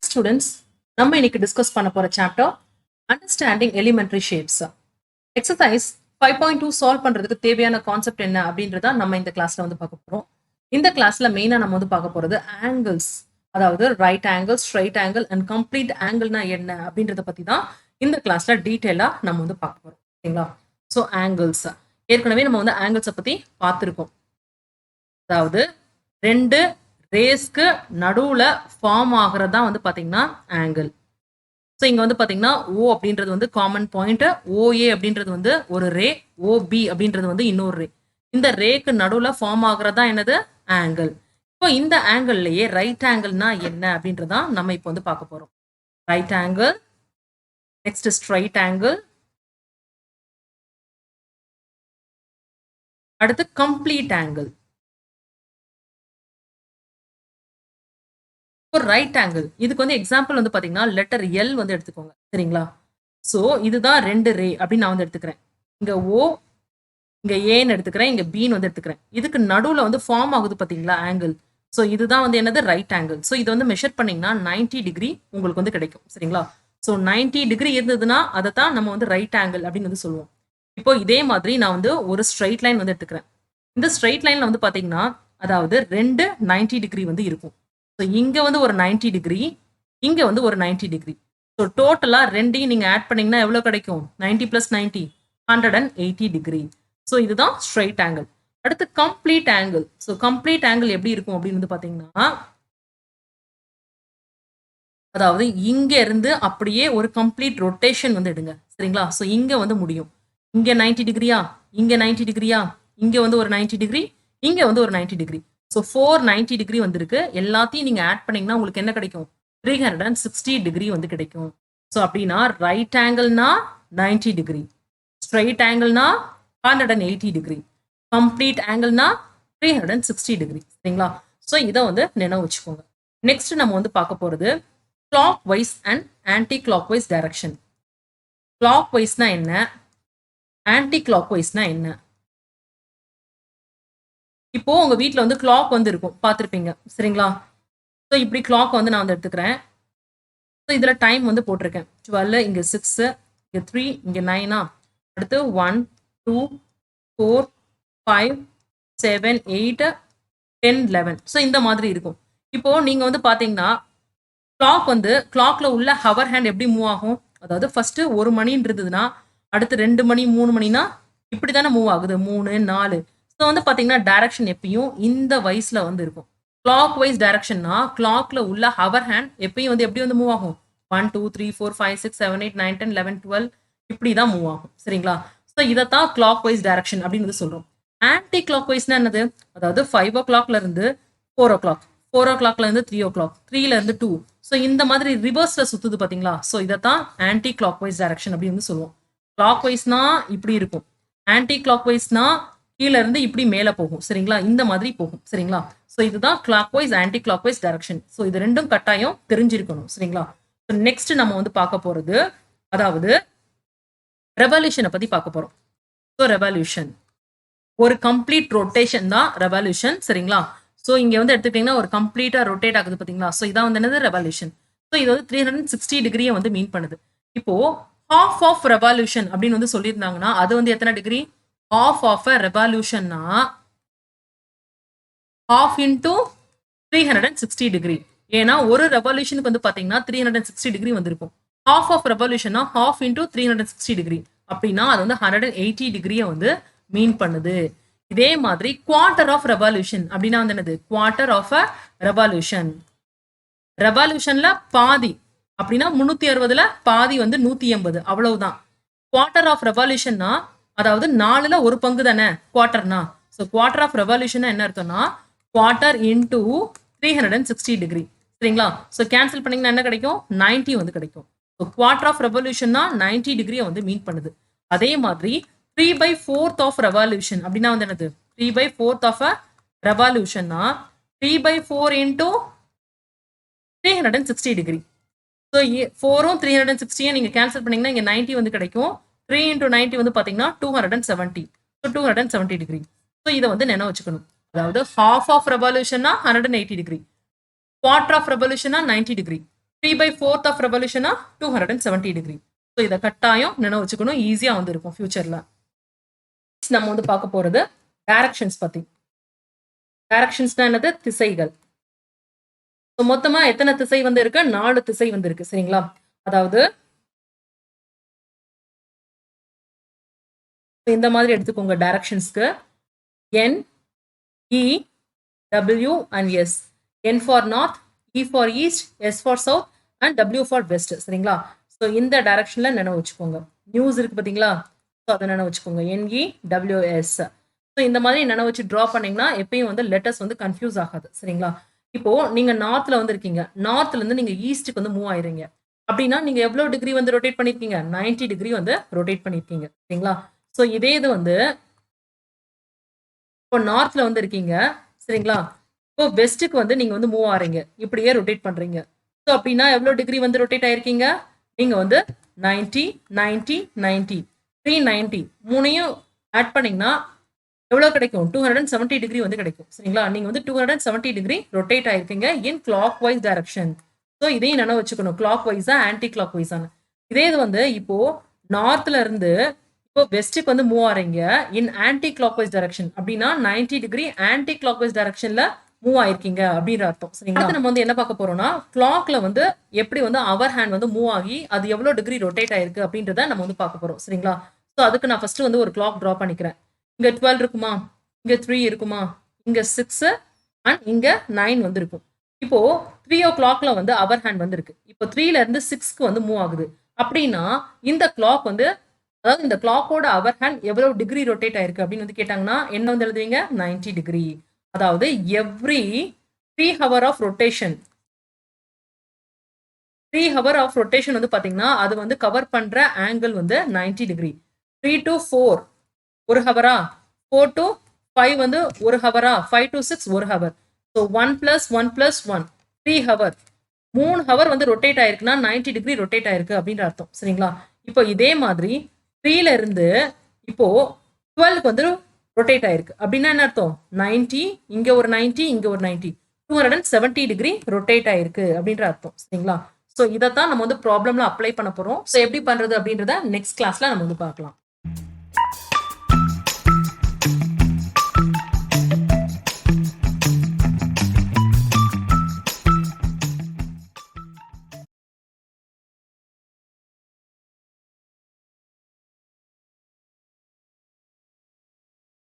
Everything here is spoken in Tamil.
students, நம்ம இன்னைக்கு டிஸ்கஸ் பண்ண போற chapter understanding elementary shapes. Exercise 5.2 solve பண்றதுக்கு தேவையான கான்செப்ட் என்ன அப்படின்றத நம்ம இந்த கிளாஸ்ல வந்து பார்க்க போறோம். இந்த கிளாஸ்ல மெயினா நம்ம வந்து பார்க்க போறது ஆங்கிள்ஸ், அதாவது right angle, straight angle and complete ஆங்கிள்னா என்ன அப்படின்றத பத்தி தான் இந்த கிளாஸ்ல டீடைலா நம்ம வந்து பார்க்க போறோம். ஓகேங்களா? ஸோ ஆங்கிள்ஸ் ஏற்கனவே நம்ம வந்து ஆங்கிள்ஸை பத்தி பார்த்துருக்கோம். அதாவது ரெண்டு ரேஸ்க்கு நடுவுல ஃபார்ம் ஆகிறது தான் வந்து பாத்தீங்கன்னா ஆங்கிள். ஸோ இங்க வந்து பாத்தீங்கன்னா ஓ அப்படின்றது வந்து காமன் பாயிண்ட், ஓஏ அப்படின்றது வந்து ஒரு ரே, ஓபி அப்படின்றது வந்து இன்னொரு ரே. இந்த ரேக்கு நடுவுல ஃபார்ம் ஆகுறதா என்னது ஆங்கிள். இப்போ இந்த ஆங்கிள்லயே ரைட் ஆங்கிள்னா என்ன அப்படின்றதான் நம்ம இப்போ வந்து பார்க்க போறோம். Right angle, next straight angle, அடுத்து கம்ப்ளீட் ஆங்கிள். இப்போ ரைட் ஆங்கிள் இதுக்கு வந்து எக்ஸாம்பிள் வந்து பாத்தீங்கன்னா லெட்டர் எல் வந்து எடுத்துக்கோங்க, சரிங்களா? ஸோ இதுதான் ரெண்டு ரே அப்படின்னு நான் வந்து எடுத்துக்கிறேன். இங்க ஓ, இங்க ஏன்னு எடுத்துக்கிறேன், இங்க பின்னு வந்து எடுத்துக்கிறேன். இதுக்கு நடுவுல வந்து ஃபார்ம் ஆகுது பாத்தீங்களா ஆங்கிள். ஸோ இதுதான் வந்து என்னது ரைட் ஆங்கிள். ஸோ இது வந்து மெஷர் பண்ணீங்கன்னா 90 டிகிரி உங்களுக்கு வந்து கிடைக்கும், சரிங்களா? ஸோ 90 டிகிரி இருந்ததுன்னா அதை தான் நம்ம வந்து ரைட் ஆங்கிள் அப்படின்னு வந்து சொல்லுவோம். இப்போ இதே மாதிரி நான் வந்து ஒரு ஸ்ட்ரைட் லைன் வந்து எடுத்துக்கிறேன். இந்த ஸ்ட்ரைட் லைன்ல வந்து பாத்தீங்கன்னா அதாவது ரெண்டு 90 டிகிரி வந்து இருக்கும். ஸோ இங்க வந்து ஒரு 90 டிகிரி, இங்க வந்து ஒரு 90 டிகிரி. ஸோ டோட்டலா ரெண்டையும் நீங்க ஆட் பண்ணீங்கன்னா எவ்வளவு கிடைக்கும்? 90 பிளஸ் 90 180 டிகிரி. ஸோ இதுதான் ஸ்ட்ரைட் ஆங்கிள். அடுத்து complete angle. So complete angle எப்படி இருக்கும் அப்படின்னு வந்து பாத்தீங்கன்னா அதாவது இங்க இருந்து அப்படியே ஒரு கம்ப்ளீட் ரொட்டேஷன் வந்து எடுங்க, சரிங்களா? ஸோ இங்க வந்து முடியும். இங்க 90 டிகிரியா, இங்க 90 டிகிரியா, இங்க வந்து ஒரு 90 டிகிரி, இங்க வந்து ஒரு 90 டிகிரி. ஸோ 490 டிகிரி வந்திருக்கு. எல்லாத்தையும் நீங்க ஆட் பண்ணீங்கன்னா உங்களுக்கு என்ன கிடைக்கும்? 360 டிகிரி வந்து கிடைக்கும். ஸோ அப்படின்னா ரைட் ஆங்கிள்னா 90 டிகிரி, ஸ்ட்ரைட் ஆங்கிள்னா 180 டிகிரி, கம்ப்ளீட் ஆங்கிள்னா 360 டிகிரி, சரிங்களா? ஸோ இதை வந்து நினைவு வச்சுக்கோங்க. நெக்ஸ்ட் நம்ம வந்து பார்க்க போறது clockwise and anti clock wise direction. Clock வைஸ்னா என்ன, ஆன்டி கிளாக் வைஸ்னா என்ன? இப்போ உங்க வீட்டில் வந்து கிளாக் வந்து இருக்கும், பார்த்துருப்பீங்க, சரிங்களா? ஸோ இப்படி கிளாக் வந்து நான் வந்து எடுத்துக்கிறேன். ஸோ இதில் டைம் வந்து போட்டிருக்கேன் 12, இங்கே 6, இங்கே 3, இங்கே 9. அடுத்து 1, 2, 4, 5, 7, 8, 10, 11. ஸோ இந்த மாதிரி இருக்கும். இப்போ நீங்க வந்து பார்த்தீங்கன்னா கிளாக் வந்து கிளாக்ல உள்ள ஹவர் ஹேண்ட் எப்படி மூவ் ஆகும்? அதாவது ஃபர்ஸ்ட் 1 மணின்னு இருந்ததுன்னா அடுத்து 2 மணி 3 மணினா இப்படி தானே மூவ் ஆகுது, 3, 4. ஸோ வந்து பார்த்தீங்கன்னா டைரக்ஷன் எப்பயும் இந்த வைஸ்ல வந்து இருக்கும். கிளாக் வைஸ் டைரக்ஷன்னா கிளாக்ல உள்ள ஹவர் ஹேண்ட் எப்பயும் வந்து எப்படி வந்து மூவ் ஆகும்? 1, 2, 3, 4, 5, 6, 7, 8, 9, 10, 11, 12 இப்படி தான் மூவ் ஆகும், சரிங்களா? ஸோ இதைத்தான் கிளாக் வைஸ் டைரக்ஷன் அப்படின்னு சொல்றோம். ஆன்டி கிளாக் வைஸ்னா என்னது? அதாவது 5 o'clockல இருந்து 4 o'clock, 4 o'clockல இருந்து 3 o'clock, 3ல இருந்து 2. ஸோ இந்த மாதிரி ரிவர்ஸ்ல சுத்துது பாத்தீங்களா? ஸோ இதைத்தான் ஆன்டி கிளாக் வைஸ் டைரக்ஷன் அப்படின்னு சொல்லுவோம். கிளாக் வைஸ்னா இப்படி இருக்கும், ஆன்டி கிளாக் வைஸ்னா கீழே இருந்து இப்படி மேல போகும், சரிங்களா? இந்த மாதிரி போகும், சரிங்களா? ஸோ இதுதான் clockwise anti clock wise direction. So இது ரெண்டும் கட்டாயம் தெரிஞ்சிருக்கணும், சரிங்களா? நெக்ஸ்ட் நம்ம வந்து பார்க்க போறது அதாவது ரெவல்யூஷனை பத்தி பார்க்க போறோம். ஸோ ரெவல்யூஷன் ஒரு கம்ப்ளீட் ரொட்டேஷன் தான் ரெவல்யூஷன், சரிங்களா? ஸோ இங்க வந்து எடுத்துக்கிட்டீங்கன்னா ஒரு கம்ப்ளீட்டா ரொட்டேட் ஆகுது பாத்தீங்களா? ஸோ இதான் வந்து என்னது ரெவல்யூஷன். ஸோ இது வந்து 360 டிகிரியை வந்து மீன் பண்ணுது. இப்போ ஹாஃப் ஆஃப் ரெவல்யூஷன் அப்படின்னு வந்து சொல்லியிருந்தாங்கன்னா அது வந்து எத்தனை டிகிரி? ஹாஃப் ஆஃப் அ ரெவல்யூஷன்னா half into 360 டிகிரி. ஏன்னா ஒரு ரெவல்யூஷனுக்கு வந்து பாத்தீங்கன்னா 360 டிகிரி வந்திருக்கும். ஹாஃப் ஆஃப் ரெவல்யூஷன்னா half into 360 டிகிரி அப்படின்னா அது வந்து 180 டிகிரியை வந்து மீன் பண்ணுது. இதே மாதிரி குவார்டர் ஆஃப் ரெவல்யூஷன் அப்படின்னா வந்து என்னது? Quarter of a revolution. ரெவல்யூஷன்ல பாதி அப்படின்னா 360ல பாதி வந்து 180, அவ்வளவுதான். குவார்டர் ஆஃப் ரெவல்யூஷன்னா அதாவது 4ல ஒரு பங்கு தானே குவார்டர்னா. ஸோ குவார்டர் ஆஃப் ரெவல்யூஷன் என்ன அர்த்தம்னா குவார்டர் இன்டூ 360 டிகிரி, சரிங்களா? ஸோ கேன்சல் பண்ணீங்கன்னா என்ன கிடைக்கும்? 90 வந்து கிடைக்கும். ஸோ குவார்டர் ஆஃப் ரெவல்யூஷன்னா 90 டிகிரியை வந்து மீன் பண்ணுது. அதே மாதிரி 3/4 ஆஃப் ரெவல்யூஷன் அப்படின்னா வந்து என்னது? 3/4 ஆஃப் அ ரெவல்யூஷன்னா 3/4 இன்டூ 360 டிகிரி. ஸோ 4ம் 360 நீங்க கேன்சல் பண்ணீங்கன்னா இங்க 90 வந்து கிடைக்கும். 3 into 90 வந்து பாத்தீங்கன்னா 270. So 270 degree. ஸோ இதை வந்து நினைவு வச்சுக்கணும். அதாவது ஹாஃப் ஆஃப் ரெவல்யூஷன்னா 180 டிகிரி, குவார்டர் ஆஃப் ரெவல்யூஷன்னா 90 டிகிரி, 3/4 ஆஃப் ரெவல்யூஷனா 270 டிகிரி. ஸோ இதை கட்டாயம் நினைவு வச்சுக்கணும், ஈஸியா வந்து இருக்கும் ஃபியூச்சர்ல. நம்ம வந்து பார்க்க போறது டைரக்ஷன்ஸ் பத்தி. டைரக்ஷன்ஸ்னா என்னது? திசைகள். ஸோ மொத்தமா எத்தனை திசை வந்து இருக்கு? 4 திசை வந்து இருக்கு, சரிங்களா? அதாவது இந்த மாதிரி எடுத்துக்கோங்க டைரக்ஷன்ஸ்க்கு. N, E, W and S. N for north, E for east, S for south and W for west, சரிங்களா? ஸோ இந்த டைரக்ஷன்ல நினைவு வச்சுக்கோங்க. நியூஸ் இருக்கு பாத்தீங்களா? ஸோ அதை நினைவு வச்சுக்கோங்க. NEWS. ஸோ இந்த மாதிரி நினைவு வச்சு ட்ரா பண்ணீங்கன்னா எப்பயும் வந்து லெட்டர்ஸ் வந்து கன்ஃபியூஸ் ஆகாது, சரிங்களா? இப்போ நீங்க நார்த்ல வந்து இருக்கீங்க, நார்த்ல இருந்து நீங்க ஈஸ்ட்டுக்கு வந்து மூவ் ஆயிருங்க அப்படின்னா நீங்க எவ்வளவு டிகிரி வந்து ரொட்டேட் பண்ணிருக்கீங்க? 90 டிகிரி வந்து ரொட்டேட் பண்ணிருக்கீங்க, சரிங்களா? ஸோ இதே இது வந்து இப்போ நார்த்ல வந்து இருக்கீங்க, சரிங்களா? இப்போ வெஸ்ட்டுக்கு வந்து நீங்க வந்து மூவ் ஆறீங்க, இப்படியே ரொட்டேட் பண்றீங்க. ஸோ அப்படின்னா எவ்வளவு டிகிரி வந்து ரொட்டேட் ஆயிருக்கீங்க? நீங்க வந்து 90 90 90 390 மூணையும் ஆட் பண்ணீங்கன்னா எவ்வளவு கிடைக்கும்? 270 டிகிரி வந்து கிடைக்கும், சரிங்களா? நீங்க வந்து 270 டிகிரி ரொட்டேட் ஆயிருக்கீங்க in clock wise direction. So இதையும் நினைவு வச்சுக்கணும், கிளாக் வைஸா ஆன்டி கிளாக் வைஸான. இதே இது வந்து இப்போ நார்த்ல இருந்து இப்போ வெஸ்ட்டுக்கு வந்து மூவ் ஆறீங்க in anti clock wise direction அப்படின்னா 90 டிகிரி ஆன்டி கிளாக் வைஸ் டைரக்ஷன்ல மூவ் ஆயிருக்கீங்க அப்படின்ற அர்த்தம், சரிங்களா? அடுத்து நம்ம வந்து என்ன பார்க்க போறோம்னா கிளாக்ல வந்து எப்படி வந்து அவர் ஹேண்ட் வந்து மூவ் ஆகி அது எவ்வளவு டிகிரி ரொட்டேட் ஆயிருக்கு அப்படின்றத நம்ம வந்து பார்க்க போறோம், சரிங்களா? ஸோ அதுக்கு நான் ஃபர்ஸ்ட் வந்து ஒரு கிளாக் டிரா பண்ணிக்கிறேன். இங்க 12 இருக்குமா, இங்க 3 இருக்குமா, இங்க 6 அண்ட் இங்க 9 வந்து இருக்கும். இப்போ 3 o'clockல வந்து அவர் ஹேண்ட் வந்து இருக்கு. இப்போ 3ல இருந்து 6க்கு வந்து மூவ் ஆகுது அப்படின்னா இந்த கிளாக் வந்து, அதாவது இந்த கிளாக்கோட அவர் ஹேண்ட் எவ்வளவு டிகிரி ரொட்டேட் ஆயிருக்கு அப்படின்னு வந்து கேட்டாங்கன்னா என்ன வந்து எழுதுவீங்க? 90 டிகிரி. அதாவது every 3 hour of rotation 3 hour of rotation வந்து பாத்தீங்கன்னா அது வந்து கவர் பண்ற ஆங்கிள் வந்து 90 டிகிரி. 3 to 4 ஒரு ஹவரா, 4 to 5 வந்து ஒரு ஹவரா, 5 to 6 ஒரு ஹவர். So 1 + 1 + 1 3 hour. 3 ஹவர் வந்து ரொட்டேட் ஆயிருக்குன்னா 90 டிகிரி ரொட்டேட் ஆயிருக்கு அப்படின்ற அர்த்தம், சரிங்களா? இப்போ இதே மாதிரி 3ல இருந்து இப்போ 12க்கு வந்து ரொட்டேட் ஆயிருக்கு அப்படின்னா என்ன அர்த்தம்? 90 இங்க ஒரு 90 இங்க ஒரு 90 270 டிகிரி ரொட்டேட் ஆயிருக்கு அப்படின்ற அர்த்தம், சரிங்களா? ஸோ இதைத்தான் நம்ம வந்து ப்ராப்ளம்ல அப்ளை பண்ண போறோம். ஸோ எப்படி பண்றது அப்படின்றத நெக்ஸ்ட் கிளாஸ்ல நம்ம வந்து பார்க்கலாம்.